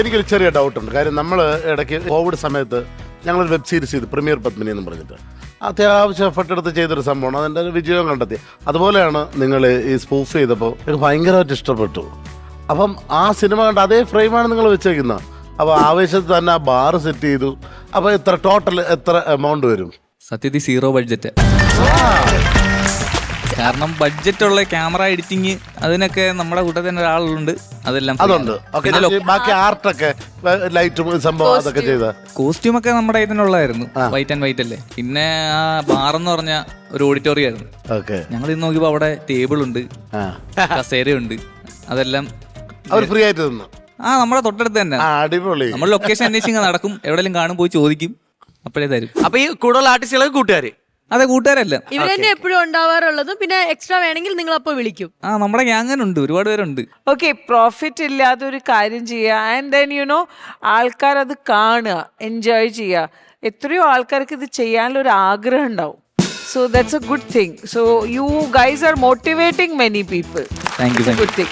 എനിക്കൊരു ചെറിയ ഡൗട്ടുണ്ട്. കാര്യം നമ്മൾ ഇടയ്ക്ക് കോവിഡ് സമയത്ത് ഞങ്ങളൊരു വെബ് സീരീസ് ചെയ്തു, പ്രീമിയർ പത്മിനി എന്ന് പറഞ്ഞിട്ട്. അത്യാവശ്യം എഫർട്ട് എടുത്ത് ചെയ്തൊരു സംഭവമാണ്. അതിൻ്റെ ഒരു വിജയം കണ്ടെത്തി. അതുപോലെയാണ് നിങ്ങൾ ഈ സ്പൂഫ് ചെയ്തപ്പോൾ എനിക്ക് ഭയങ്കരമായിട്ട് ഇഷ്ടപ്പെട്ടു. അപ്പം ആ സിനിമ കണ്ട അതേ ഫ്രെയിമാണ് നിങ്ങൾ വെച്ചേക്കുന്നത്. അപ്പോൾ ആവേശത്തിൽ തന്നെ ആ ബാർ സെറ്റ് ചെയ്തു. അപ്പോൾ എത്ര ടോട്ടൽ എത്ര എമൗണ്ട് വരും? സത്യത്തിൽ 0 ബഡ്ജറ്റ്. കാരണം ബഡ്ജറ്റുള്ള ക്യാമറ എഡിറ്റിങ് അതിനൊക്കെ നമ്മുടെ കൂട്ടത്തിൽ തന്നെ ഒരാളുണ്ട്. അതെല്ലാം അതുണ്ട്. ബാക്കി ആർട്ടൊക്കെ ലൈറ്റും സംഭവം അതൊക്കെ ചെയ്ത കോസ്റ്റ്യൂം ഒക്കെ നമ്മുടെ ഇതിനുള്ളതായിരുന്നു. വൈറ്റ് ആൻഡ് വൈറ്റ് അല്ലേ. പിന്നെ ആ ബാറെന്ന് പറഞ്ഞ ഒരു ഓഡിറ്റോറിയം ആയിരുന്നു. ഞങ്ങൾ ഇന്ന് നോക്കിയപ്പോ അവിടെ ടേബിൾ ഉണ്ട്, കസേരയുണ്ട്. അതെല്ലാം അവർ ഫ്രീ ആയിട്ട് തന്നു. നമ്മുടെ തൊട്ടടുത്ത് തന്നെ. അടിപൊളി. നമ്മൾ ലൊക്കേഷൻ അന്വേഷിച്ച് നടക്കും, എവിടെയെങ്കിലും കാണും, പോയി ചോദിക്കും, അപ്പോഴേ തരും. അപ്പൊ ഈ കൂടുതൽ ആർട്ടിസ്റ്റുകളൊക്കെ കൂട്ടുകാര്? അതെ, കൂട്ടുകാരല്ല. ഇവർ തന്നെ എപ്പോഴും ഉണ്ടാവാറുള്ളതും. പിന്നെ എക്സ്ട്രാ വേണമെങ്കിൽ നിങ്ങൾ അപ്പോൾ വിളിക്കും. നമ്മുടെ ഗ്യാങ്ങിനുണ്ട്, ഒരുപാട് പേരുണ്ട്. ഓക്കെ, പ്രോഫിറ്റ് ഇല്ലാതെ ഒരു കാര്യം ചെയ്യുക, ആൻഡ് ദെൻ ആൾക്കാർ അത് കാണുക, എൻജോയ് ചെയ്യുക. എത്രയോ ആൾക്കാർക്ക് ഇത് ചെയ്യാനുള്ള ഒരു ആഗ്രഹം ഉണ്ടാവും. So that's A good thing. So you guys are motivating many people. Thank you. Good thing.